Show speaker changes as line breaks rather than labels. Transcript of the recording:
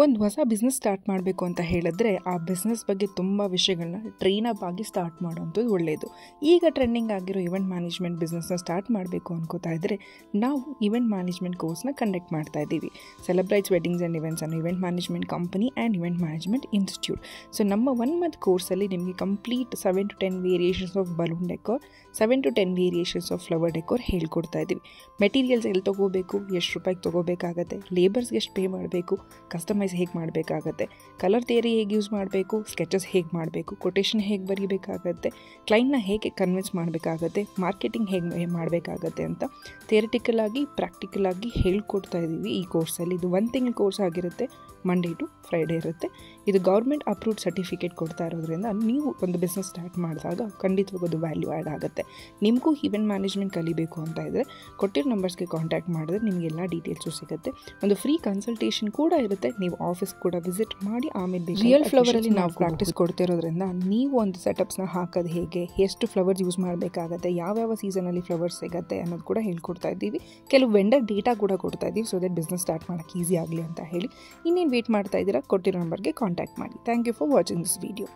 ಒಂದು ಹೊಸ business start ಮಾಡಬೇಕು ಅಂತ ಹೇಳಿದ್ರೆ ಆ ಬಿಸ್ನೆಸ್ ಬಗ್ಗೆ ತುಂಬ ವಿಷಯಗಳನ್ನ ಟ್ರೈನ್ ಅಪ್ ಆಗಿ ಸ್ಟಾರ್ಟ್ ಮಾಡೋವಂಥದ್ದು ಒಳ್ಳೆಯದು. ಈಗ ಟ್ರೆಂಡಿಂಗ್ ಆಗಿರೋ ಇವೆಂಟ್ ಮ್ಯಾನೇಜ್ಮೆಂಟ್ ಬಿಸ್ನೆಸ್ನ ಸ್ಟಾರ್ಟ್ ಮಾಡಬೇಕು ಅನ್ಕೋತಾ ಇದ್ದರೆ ನಾವು ಇವೆಂಟ್ ಮ್ಯಾನೇಜ್ಮೆಂಟ್ ಕೋರ್ಸ್ನ ಕಂಡಕ್ಟ್ ಮಾಡ್ತಾ ಇದ್ದೀವಿ. ಸೆಲೆಬ್ರೈಟ್ಸ್ ವೆಡ್ಡಿಂಗ್ಸ್ ಆ್ಯಂಡ್ ಇವೆಂಟ್ಸ್ ಅನ್ನೋ event management company and event management institute. So ನಮ್ಮ 1 ಮಂತ್ ಕೋರ್ಸಲ್ಲಿ ನಿಮಗೆ complete 7 to 10 variations of balloon decor, 7 to 10 variations of flower decor ಹೇಳ್ಕೊಡ್ತಾ ಇದ್ದೀವಿ. ಮೆಟೀರಿಯಲ್ಸ್ ಎಲ್ಲಿ ತೊಗೋಬೇಕು, ಎಷ್ಟು ರೂಪಾಯಿಗೆ ತೊಗೋಬೇಕಾಗತ್ತೆ, ಲೇಬರ್ಸ್ಗೆ ಎಷ್ಟು ಪೇ ಮಾಡಬೇಕು, ಕಸ್ಟಮೈಸ್ ಹೇಗೆ ಮಾಡಬೇಕಾಗತ್ತೆ, ಕಲರ್ ಥಿಯರಿ ಹೇಗೆ ಯೂಸ್ ಮಾಡಬೇಕು, ಸ್ಕೆಚಸ್ ಹೇಗೆ ಮಾಡಬೇಕು, ಕೊಟೇಶನ್ ಹೇಗೆ ಬರೀಬೇಕಾಗತ್ತೆ, ಕ್ಲೈಂಟ್ನ ಹೇಗೆ ಕನ್ವಿನ್ಸ್ ಮಾಡಬೇಕಾಗತ್ತೆ, ಮಾರ್ಕೆಟಿಂಗ್ ಹೇಗೆ ಮಾಡಬೇಕಾಗತ್ತೆ ಅಂತ ಥಿಯರಿಟಿಕಲ್ ಆಗಿ ಪ್ರಾಕ್ಟಿಕಲ್ ಆಗಿ ಹೇಳ್ಕೊಡ್ತಾ ಇದ್ದೀವಿ ಈ ಕೋರ್ಸಲ್ಲಿ. ಇದು 1 ತಿಂಗಳ ಕೋರ್ಸ್ ಆಗಿರುತ್ತೆ, ಮಂಡೇ ಟು ಫ್ರೈಡೇ ಇರುತ್ತೆ. ಇದು ಗೌರ್ಮೆಂಟ್ ಅಪ್ರೂವ್ಡ್ ಸರ್ಟಿಫಿಕೇಟ್ ಕೊಡ್ತಾ ಇರೋದ್ರಿಂದ ನೀವು ಒಂದು ಬಿಸ್ನೆಸ್ ಸ್ಟಾರ್ಟ್ ಮಾಡಿದಾಗ ಖಂಡಿತವಾಗೂ ಅದು ವ್ಯಾಲ್ಯೂ ಆ್ಯಡ್ ಆಗುತ್ತೆ. ನಿಮಗೂ ಇವೆಂಟ್ ಮ್ಯಾನೇಜ್ಮೆಂಟ್ ಕಲಿಬೇಕು ಅಂತ ಇದ್ದರೆ ಕೊಟ್ಟಿರೋ ನಂಬರ್ಸ್ಗೆ ಕಾಂಟ್ಯಾಕ್ಟ್ ಮಾಡಿದ್ರೆ ನಿಮಗೆಲ್ಲ ಡೀಟೇಲ್ಸು ಸಿಗುತ್ತೆ. ಒಂದು ಫ್ರೀ ಕನ್ಸಲ್ಟೇಷನ್ ಕೂಡ ಇರುತ್ತೆ. ನೀವು ಆಫೀಸ್ ಕೂಡ ವಿಸಿಟ್ ಮಾಡಿ ಆಮೇಲೆ ರಿಯಲ್ ಫ್ಲವರಲ್ಲಿ ನಾವು ಪ್ರಾಕ್ಟೀಸ್ ಕೊಡ್ತಿರೋದ್ರಿಂದ ನೀವು ಒಂದು ಸೆಟಪ್ಸ್ನ ಹಾಕೋದು ಹೇಗೆ, ಎಷ್ಟು ಫ್ಲವರ್ಸ್ ಯೂಸ್ ಮಾಡಬೇಕಾಗತ್ತೆ, ಯಾವ್ಯಾವ ಸೀಸನಲ್ಲಿ ಫ್ಲವರ್ಸ್ ಸಿಗುತ್ತೆ ಅನ್ನೋದು ಕೂಡ ಹೇಳ್ಕೊಡ್ತಾ ಇದ್ದೀವಿ. ಕೆಲವು ವೆಂಡರ್ ಡೇಟಾ ಕೂಡ ಕೊಡ್ತಾ ಇದ್ದೀವಿ, ಸೊ ದಟ್ ಬಿಸ್ನೆಸ್ ಸ್ಟಾರ್ಟ್ ಮಾಡೋಕ್ಕೆ ಈಸಿ ಆಗಲಿ ಅಂತ ಹೇಳಿ. ಇನ್ನೇನು ವೇಟ್ ಮಾಡ್ತಾ ಇದ್ದೀರಾ, ಕೊಟ್ಟಿರೋ ನಂಬರ್ಗೆ ಕಾಂಟ್ಯಾಕ್ಟ್ ಮಾಡಿ. Thank you for watching this video.